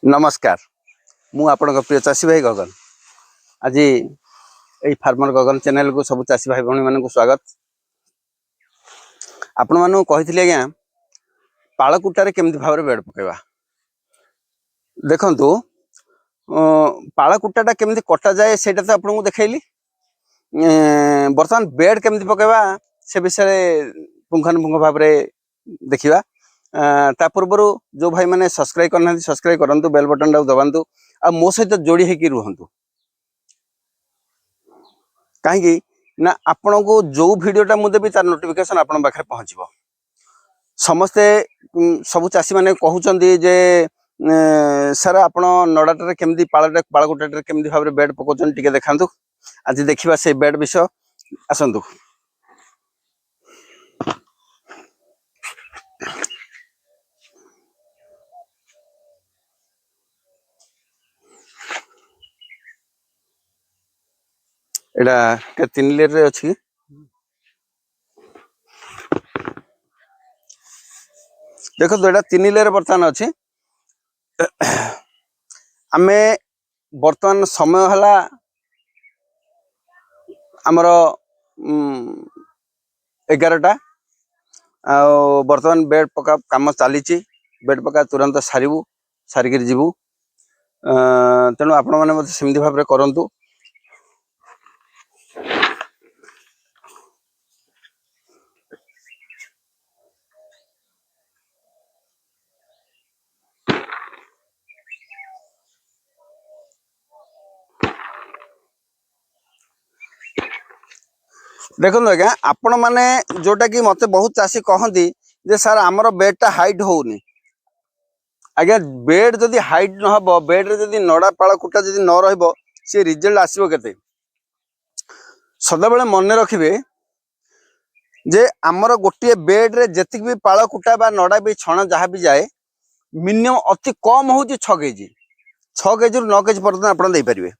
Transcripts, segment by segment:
नमस्कार मु आपण प्रिय चाषी भाई गगन आज यही फार्मर गगन चैनल को सब चाषी भाई भाई मान स्वागत। आपण मानू कही आज्ञा पालकुटारे केमती भाव बेड पकेबा देखंतु पालकुटा केमती कटा जाए सेटा तो आपको देखली बर्तमान बेड केमती पकेबा से विषय पुंखानुपुंख भाव देखा ता पूर्व जो भाई मैंने सब्सक्राइब करना सब्सक्राइब करूँ बेल बटन टाक दबातु आ मो सहित जोड़ी होकर रुहतु कहीं ना आपण को जो वीडियोटा मुझे देवी तार नोटिफिकेशन आपण पाखे पहुँचब समस्ते सबू चाषी मैंने कहते जे सर आप नड़ाटे केमती पालकुटा केमती भाव बेड पकाउन टे देखा आज देखा से बेड विषय आसतु। एटा 3 लेयर रे अछि देखो तो एटा 3 लेयर बर्तमान अछि आमे बर्तमान समय हला हमर 11टा आ बर्तमान बेड पका काम चली बेड पका तुरंत सारू सारिक जीवु तेणु आपण मैंने सेमती भाव करूँ। देखो आज्ञा आपण मैंने जोटा कि मत बहुत चाषी कहती जे सर आमर बेडटा हाइट होनी आज्ञा बेड जदि हाइट न हो बेड रे जदि नड़ा पाଳ कुटा जदि न रहिबो से रिजल्ट आसीबो केते सदा बेले मन रखिबे जे आमर गोटे बेड रे जति भी पाଳ कुटा बा नड़ा भी छण जहाँ भी जाए मिनिमम अति कम हो 6 केजी 6 केजी रु 9 केजी पर्यंत आपण दे परिबे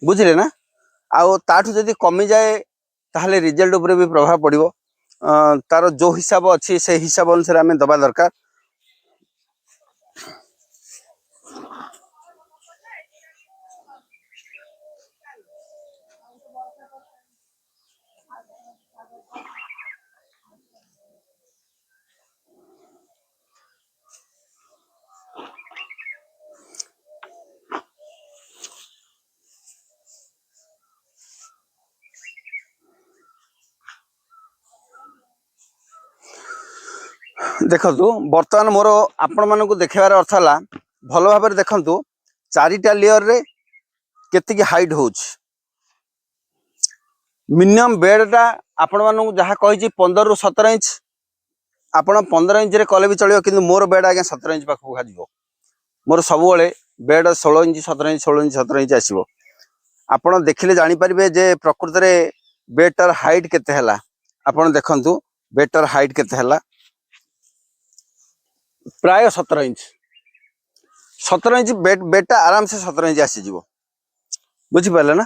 बुझिले ना आउ ताठू जदि कमी जाए ताहले रिजल्ट उपरे भी प्रभाव पड़िबो तार जो हिसाब अच्छी से हिसाब अनुसार आम दबा दरकार। देखु बर्तमान मोर आपण मानक देखार अर्थ है भल भाव देखु 4टा लेयर रे केतिकी हाइट हो मिनिमम बेडटा आपण मानक जहाँ कही 15 रु 17 इंच आप 15 इंच रे कले भी चलो कि मोर बेड आज्ञा 17 इंच पाखक भाजो मोर सब bed 16 inch 17 inch 16 inch 17 inch आसो आप देखिले जानीपारे जे प्रकृत में बेडटार हाइट केते है आपड़ देखु बेडटार हाइट केते है प्राय 17 इंच बेडटा आराम से 17 इंच आसीज बुझिपारे ना।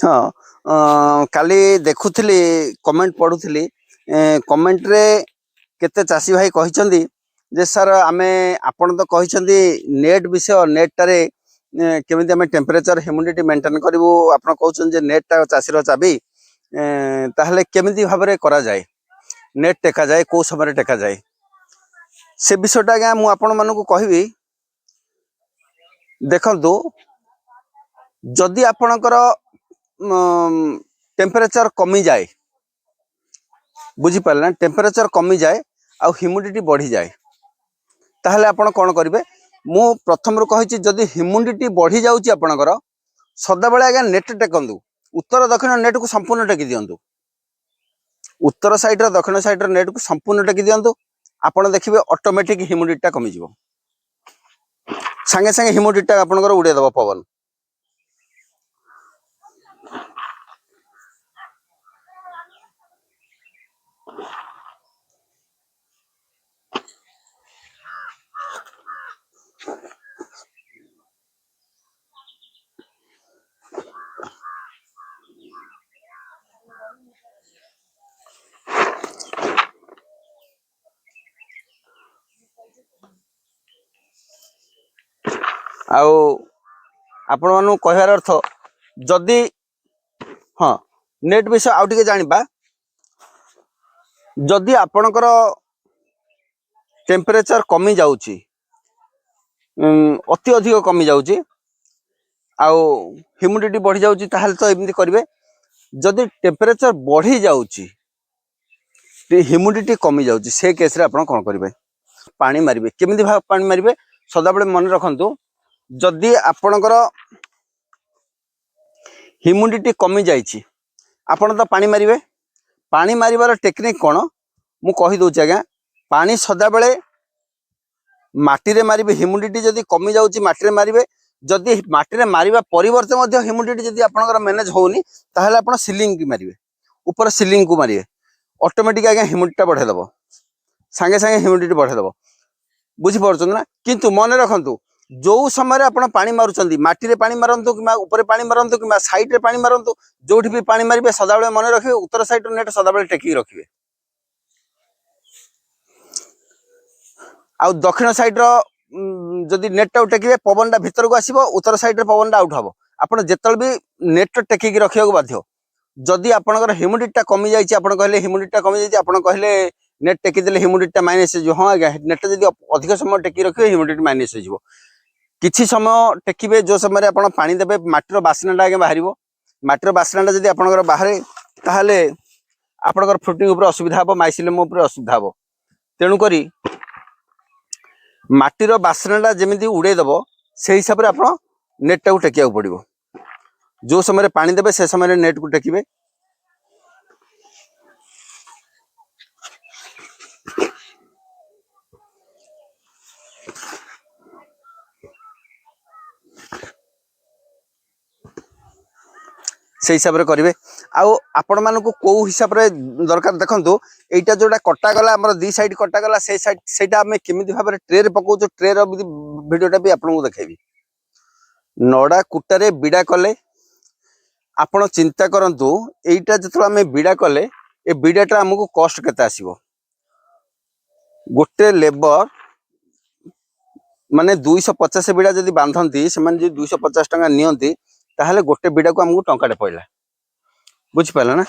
हाँ काली देखुली कमेंट पढ़ुली कमेंट रे केते चाषी भाई कहते जे सर आमे आपण तो कहते नेट विषय नेटारे केमिति आमे टेम्परेचर ह्यूमिडिटी मेंटेन करू आप कहते नेटा चाषीर चाबी ताहले केमिति भाव में करा जाए नेट टेका जाए कौ समय टेका जाए से विषयटा आज्ञा मु आपण मानक कहबी देखंतु जदि आपणकर टेम्परेचर कमी जाए बुझिपारे ना टेम्परेचर कमी जाए आ ह्यूमिडिटी बढ़ी जाए ताहले आपण कौन करेंगे मु प्रथम कही जदि ह्यूमिडिटी बढ़ी जाऊँगी आपणकर सदाबले आज्ञा नेट टेकंतु उत्तर दक्षिण नेट को संपूर्ण टेकी दिंतु उत्तर साइड दक्षिण साइड नेट को संपूर्ण टेकी दिंतु आपण देखिए ऑटोमेटिक ह्यूमिडिटी कमी जीवो सांगे सांगे ह्यूमिडिटी आपणकर उड़ेदब पवन। आउ आपण मानू कहवार अर्थ जदि हाँ नेट विषय आउ टिके जानिबा जदि आपणकर टेम्परेचर कमी जाउची अति अधिक कमी जाउची आउ ह्यूमिडिटी बढ़ी जाउची ताहले तो एमती करिवे जदि टेम्परेचर बढ़ी जाउची ह्यूमिडिटी कमी जाउची से केस रे आपण कोन करिवे पानी मारिवे केमिति भाव पानी मारिवे सदा बेले मन रखंतु जदि आपणकर ह्यूमिडिटी कमी जाइची आपण तो पानी मारिवे पानी मारिबार टेक्निक कोन मु कहि दउची आज्ञा पानी सदा बेले माटी रे मारिवे ह्यूमिडिटी जदि कमी जाउची माटी रे मारिवे जदि माटी रे मारिबा परिवर्ते मध्ये ह्यूमिडिटी जदि आपणकर मैनेज होउनी ताहले आपण सीलिंग की मारिवे ऊपर सीलिंग को मारिवे ऑटोमेटिक आज्ञा ह्यूमिडिटी बढ़े दबो सांगे सांगे ह्यूमिडिटी बढ़े दबो बुझी पड़छन ना किंतु मन रखंतु जो समय आपण पानी मारुचंदी माटी रे पानी मारंतु कि ऊपर पानी मारंतु कि साइड रे पानी मारंतु जोठी भी पानी मारिबे सदा बेले मन रखिबे उत्तर साइड नेट सदा बेले टेकी रखिबे आ दक्षिण साइड रो जदि नेट टा टेकिबे पवन टा भीतर को आसीबो उत्तर साइड रे पवन टा आउट हबो आपण जेतल भी नेट टेकी की रखिया को बाध्य जदि आपनकर ह्यूमिडिटी टा कमी जाइछि आपण कहले ह्यूमिडिटी टा कमी जाइछि आपण कहले नेट टेकी देले ह्यूमिडिटी टा माइनस हो हां आज्ञा नेट जदि अधिक समय टेकी रखिबे ह्यूमिडिटी माइनस हो जिवो किछि समय टेकिबे जो समय आपण पानी देबे माटीर बासनाटा आगे बाहरिबो माटीर बासनाटा जदि आपनकर बाहरे ताहले आपनकर फ्रुटिंग ऊपर असुविधा हबो माइसिलम ऊपर असुविधा हबो तेनु करी माटीर बासनाटा जेमिति उड़े दबो से हिसाब रे आपण नेट टा को टेकिया पड़िबो जो समय पानी देबे से समय नेट को टेकिबे से हिसाब रे करिवे आउ आपण मानको को हिसाब रे दरकार देखंतु एटा जोटा कटा गला हमर दी साइड कटा गला से साइड सेटा हमें केमिति भाबरे ट्रे रे पकाउछो ट्रे रो वीडियोटा भी आपन को देखेबी नडा कुटा रे बिडा कले आपण चिंता करंतु एटा जतरा हमें बिडा कले ए बिडाटा हमको कॉस्ट केते आसीबो गोटे लेबर माने 250 बिडा जदि बांधंती से माने 250 टका नियंती ताहले गोटे बिडा को हमको टंकाटे पड़ला बुझ पाला ना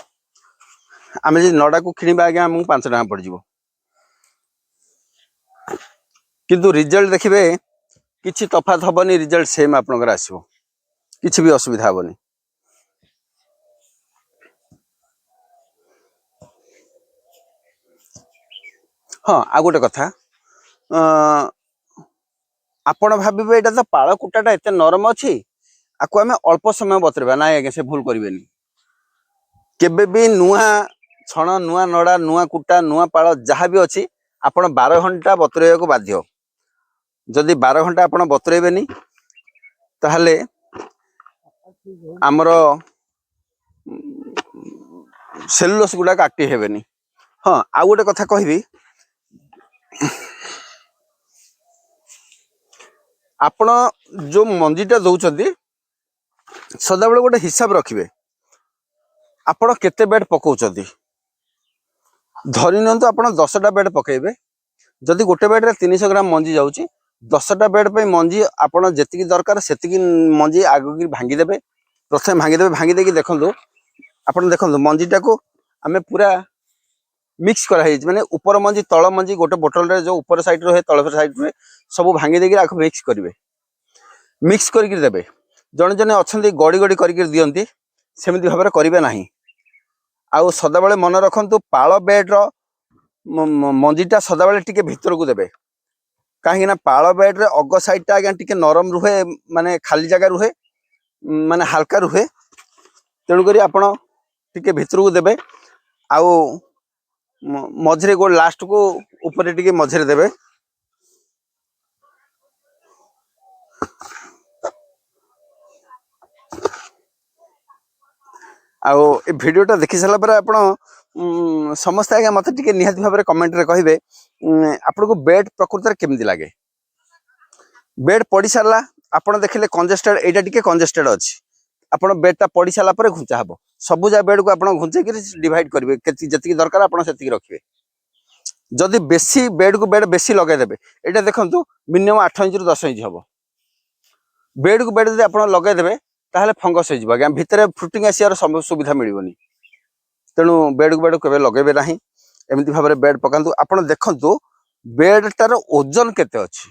आमे जे नडा को खिनिबा आगे हमको 5 टका पड़ जिवो किंतु रिजल्ट देखिबे किछि तफात हबनी रिजल्ट सेम आपनकर आसीबो किछि भी असुविधा हबनी हाँ आ गोटे कथा आपण भाबिबे एटा तो पाळ कुटाटा एते नरम अछि आको हमें अल्प समय बतरबा ना आगे से भूल करिवेनी केबे भी नुआ छण नुआ नडा नुआ कुटा नुआ पाळ जहाँ भी अछि आपण 12 घंटा बतरेया को बाध्य जदि 12 घंटा आपण बतरेबेनी ताहले हमरो सेलुलोस गुडा एक्टिव हेबेनी हाँ आ गोटे कथा कहबी आपण जो मंजीटा दउचंदी सदा बेले गोटे हिसाब रखिबे आपण केते बेड पकाउचंदी धरि नंतु आपण 10टा बेड पकेइबे जदि गोटे बेड रे 300 ग्राम मंजी जाउची 10टा बेड पे मंजी आपण जेतिकी दरकार सेतिकी मंजी आगु भांगी देबे प्रथम भांगी देकी देखंतु आपण देखंतु मंजीटा को हमें पूरा मिक्स करा है माने ऊपर मंजी तळ मंजी गोटे बोतल रे जो ऊपर साइड रो है तळ साइड रे सब भांगी देकी आखो मिक्स करिवे मिक्स करके देबे जने जने अछंती गड़ी गड़ी करके दियंती सेमिति भाबरे करिवे नाही आउ सदा बेले मन रखंतु पाळ बेड रो मंजीटा सदा बेले टिके भीतर को देबे काहे ना पाळ बेड रे अग साइड टा आगे टिके नरम रुहे माने खाली जगह रुहे माने हल्का रुहे तेणु करी आपण टिके भीतर को देबे आउ मझरे गो लास्ट को ऊपर टिके मझरे देबे आउ ए भिडियोटा देखि सला पर आपण समस्त आगे मते टिके निहाती भाबरे कमेंट रे कहिबे आपण को बेड प्रकृति रे केमिति लागे बेड पड़ी सारला आपण देखिले कंजेस्टेड एटा टिके कंजेस्टेड अछि आपण बेडटा पड़ी सारला पर घुंचा हबो सबु जा बेड को आपण घुंचे कि डिवाइड करिवे जति दरकार आपण सेति रखिबे जदि बेसी बेड को बेड बेसी लगेदेवे ये देखो मिनिमम 8 इंच रु 10 इंच हम बेड को बेड आप लगेदेवे ताहले फंगस हो आज्ञा भितर फ्रुटिंग आसार सुविधा मिलनी तेणु बेड को बेड के लगे ना एमती भाव में बेड पकातु आप देखु बेडटार ओजन केते अच्छी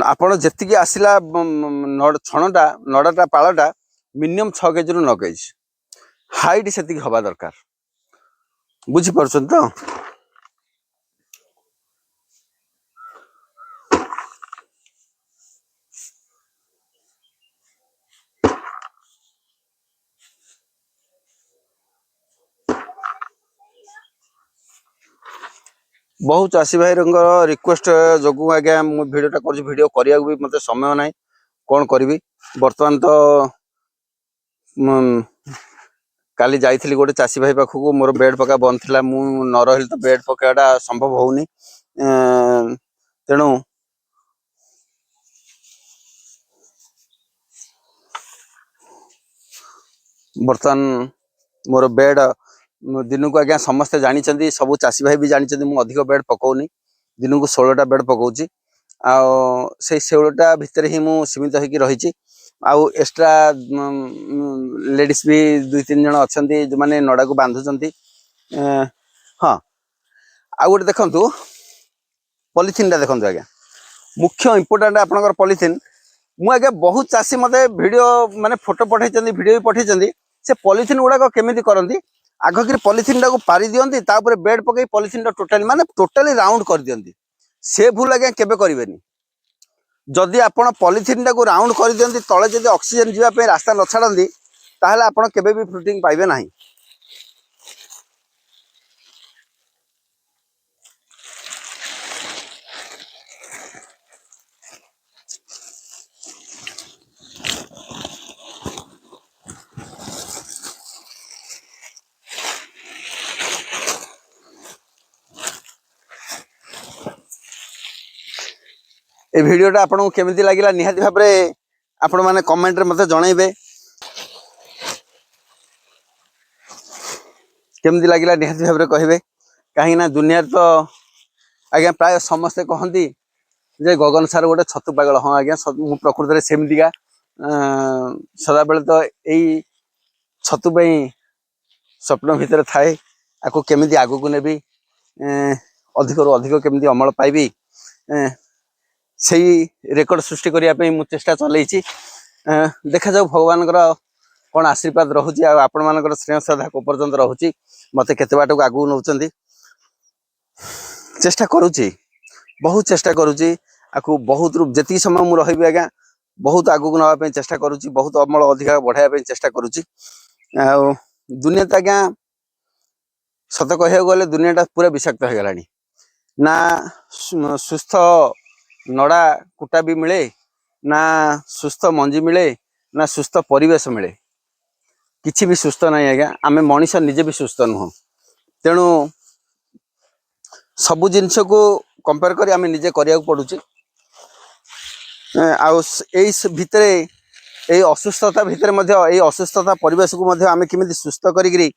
आपण जी आसला छणटा नड़ाटा पालटा मिनिमम 6 केजी रु 9 केजी हाइट से हवा दरकार बुझीपार तो बहुत चाषी भाई रिक्वेस्ट जो आज्ञा मुझे भिडटा कर भिडियो करने भी मत समय ना कौन करी बर्तमान तो काली जाइली गोटे चाषी भाई पाखक मोर बेड पका बंद थी मु न रही तो बेड पकाटा संभव होनी तेणु बर्तमान मोर बेड दिन को आज्ञा समस्ते जानते सब चाषी भाई भी जानते मुझे अधिक बेड पकाउनी दिन को 16टा बेड पकाउची से 16टा भितर ही मुझे सीमित होकर रही आउ एक्स्ट्रा लेडीज भी 2-3 जन अच्छा जो मैंने नड़ा को बांधुंट हाँ आउ गोटे देखु पॉलिथिन टा देखो आज्ञा मुख्य इंपोर्टाट आपंकर पॉलिथिन मु आज्ञा बहुत चाषी मत वीडियो माने फोटो पठाई वीडियो भी पठाई से पॉलिथिन गुड़ाक केमी करती आगक पॉलिथिन टाक पारि दियंती तापर बेड पकई पॉलिथिन टा टोटाली माने टोटाली राउंड कर दियंती से भूल आज्ञा केबे करिवेनी जदि आपण पॉलिथिन टाक राउंड कर दियंती तले जदि ऑक्सीजन जीवा रास्ता न छाड़ती ताहले आपण केबे भी फ्रुटिंग पाइबे नाही ए वीडियोटा आपको केमिति लागिला निहाती भाव में आपण माने कमेंट रे मते जणाइबे केमिति लागिला निहाती भाव में कहबे कहीं ना दुनिया तो आज्ञा प्राय समस्ते कहती जे गगन सार गोटे छतु पागल हाँ आज्ञा मु प्रकृति सेमतिका सदा बेले तो यही छतु स्वप्न भितर थाए आपको केमिति आगु को नेबी अधिक रु अधिक केमिति अमल पाइबी से रेकर्ड सृष्टि करने मु चेष्टा चलई देखा जाऊ भगवान कौन आशीर्वाद रोचे आपण मान स्नेह श्रद्धा को पर्यंत रोचे मत केते बाट को आगू नौ चेष्टा करुच्ची बहुत चेष्टा करुच्ची आपको बहुत जी समय मुझे रही आज्ञा बहुत आगू नापी चेष्टा करुच्ची बहुत अमल अधिक बढ़ाई चेष्टा करुच्ची दुनिया तो आज्ञा सत कह गले दुनियाटा पूरा विषाक्त हो गला ना सुस्थ नड़ा कुटा भी मिले ना सुस्थ मंजी मिले ना सुस्थ परिवेश मिले किसी भी सुस्थ नहीं आज्ञा आम मनीष निजे भी सुस्थ नुह तेणु सबू जिनस को कंपेयर कर आम निजे करिया पड़ुची भितर यही असुस्थता भितर यही असुस्थता परिवेश को आम केमी सुस्थ करी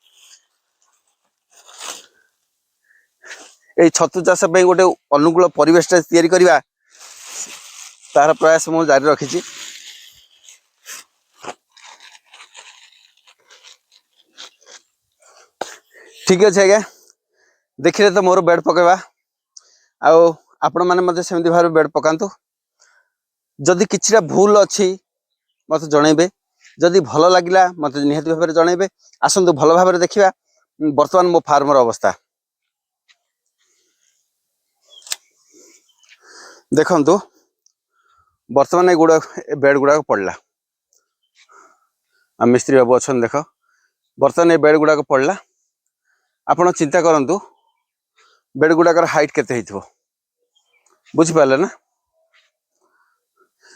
छतु चाष गोटे अनुकूल परिवेश तैयारी करवा तार प्रयास मुझे जारी रखी ठीक अच्छे आज्ञा देखिले तो मोर बेड पकेवा आपण मैंने मत सेमती भाव बेड पकातु जदि किछिटा भूल अच्छी मत जनइबे जदि भल लगिला मत निहाती भाव में जनइबे आसतु भल भाव में देखा बर्तमान मो फार्मर अवस्था देखंतु बर्तमान गुड़ा बेड गुड़ाक पड़ला मिस्त्री बाबू अच्छा देख बर्तमान ये बेड गुड़ाक पड़ला आपण चिंता करंतु बेड गुड़ाकर हाइट केते बुझिपारे ना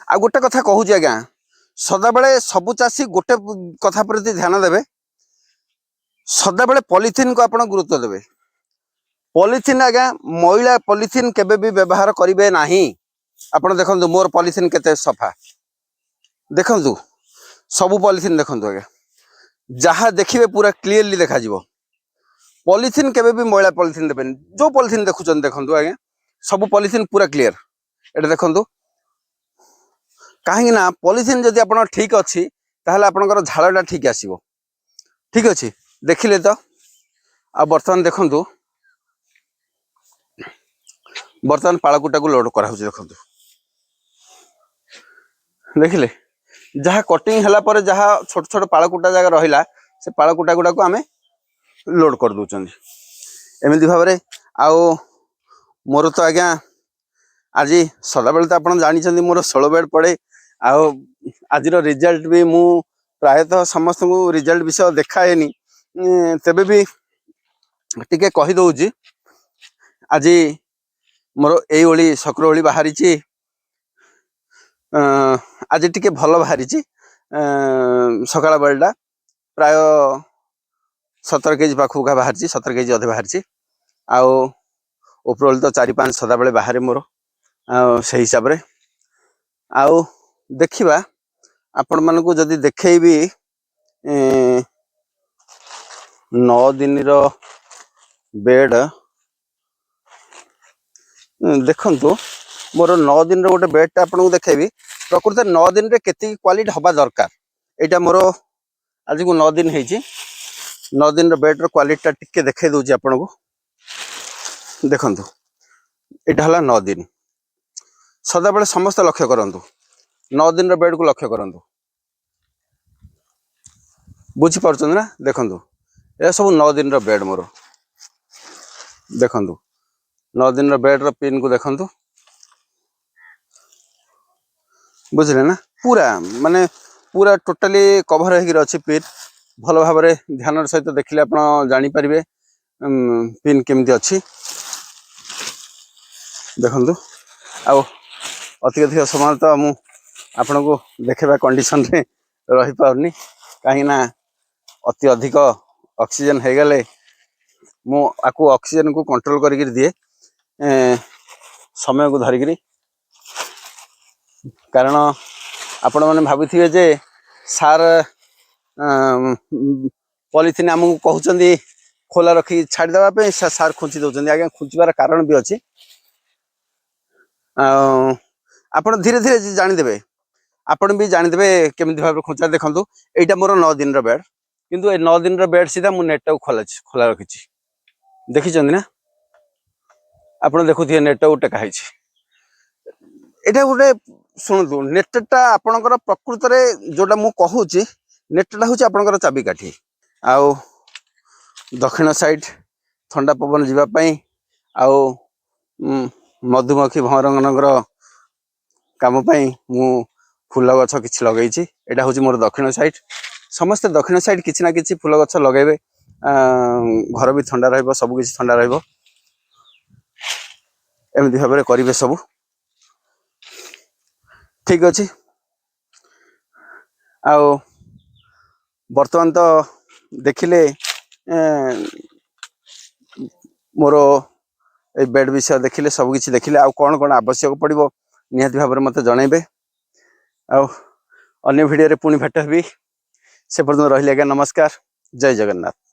आ गोटे कथा कहूँ आज्ञा सदा बेले सबु चाषी गोटे कथा प्रति ध्यान देवे सदा बेले पॉलिथिन को आपण गुरुत्व देवे पॉलिथिन आज्ञा मैला पॉलिथिन केबे भी व्यवहार करेंगे नहीं आपण देखंतु मोर पॉलिथिन केते सफा देखंतु सबु पॉलिथिन देखंतु आज्ञा जहाँ देखिए पूरा क्लीयरली देखा पॉलिथिन केबे भी मैला पॉलिथिन देबेन जो पॉलिथिन देखुचन देखंतु आगे सब पॉलिथिन पूरा क्लियर एटा देखंतु कहीं ना पॉलिथिन जदि आपण ठीक अछि ताहले आपनकर झालटा ठीक आसीबो ठीक अछि देखिले तो आ बर्तमान देखंतु बर्तमान पाळकुटा को लोड करा होछि देखंतु देखिले जहाँ कटिंग हला पर जहाँ छोट छोट पाळकुटा जगह रहिला से पाळकुटा गुडा को आमे लोड कर दउचंदी एमिति भाबरे आउ मोर तो आज्ञा आज सदा बेले तो आपण जानिछंदी मोर 16 बेड पड़े आउ आज रिजल्ट भी मु प्रायतः समस्त को रिजल्ट विषय देखाएनी तेबे भी टिके कहि दउची आज मोर एई ओली सकरो ओली बाहरीची आज टिके भल बाहरीची सकाळ बेलटा प्राय 17 केजी पाखु का बाहरीची 17 केजी अधे बाहरीची आउ उपरोल तो 4-5 सदा बेले बाहरे मोर से हिसाब रे आउ देखिबा आपण मानकु जदि देखैबी 9 दिन रो बेड देखंतु मोर 9 दिन रो गोटे बेड आपन को देखैबी प्रकृत 9 दिन रे केति क्वालिटी हबा दरकार एटा मोर आज को 9 दिन हेची 9 दिन रो बेड रो क्वालिटी टिके देखै दउची आपन को देखंतु एटा हला 9 दिन सदा बेले समस्त लक्ष्य करंतु 9 दिन रो बेड को लक्ष्य करंतु बुझी परछन ना देखंतु ए सब 9 दिन रो बेड मोर देखंतु 9 दिन रो बेड रो पिन को देखंतु बुझले ना पूरा माने पूरा टोटली कवर हेगिर अछि पिन भल भाबरे ध्यान सहित देखिले आपण जानि परिबे पिन केमति अछि देखंतु आ अति अधिक समय तो मु आपण को देखबा कंडीशन रे रही पाउनी काहे ना अति अधिक ऑक्सीजन हे गले मु आकु ऑक्सीजन को कंट्रोल करिक दिए समय को धरिक कारण आपण माने भाबिथिबे जे सार पॉलिथिन हमकु कहउचंदी खोला रखी छाड़ देबा पे सार खुंची दउचंदी आगे खुंचीबार कारण भी अछि आपण धीरे धीरे जानि देबे आपण भी जानि देबे केमिति भाबे खुंचा देखंतु एटा मोर 9 दिन रो बेड किंतु ए 9 दिन रो बेड सीधा मु नेट को खोला रखिछि देखि चंदी ना आपण देखुथिए नेट को टेका हैछि एटा गोटे सुनतु नेटटा आपणकर प्रकृत रे जोटा मु कहूची नेटटा होची आपणकर चाबी काठी आउ दक्षिण साइड ठंडा पवन जीवा पई आउ मधुमक्खी भंवरंगनगर काम पई मु फूल गछ किछि लगैछि एटा होची मोर दक्षिण साइड समस्त दक्षिण साइड किछि ना किछि फूल गछ लगेबे घर भी ठंडा रहइबो सब किछि ठंडा रहइबो एमिति भाबरे करिवे सब ठीक अछि आउ वर्तमान तो देखिले मोर ए बेड विषय देखिले सब किछि देखिले आउ कोन कोन आवश्यक पड़िबो निहाती भाबरे मते जणाइबे आउ अन्य वीडियो रे पुनी भेट हेबी से पर्यंत रहिले आज्ञा नमस्कार जय जगन्नाथ।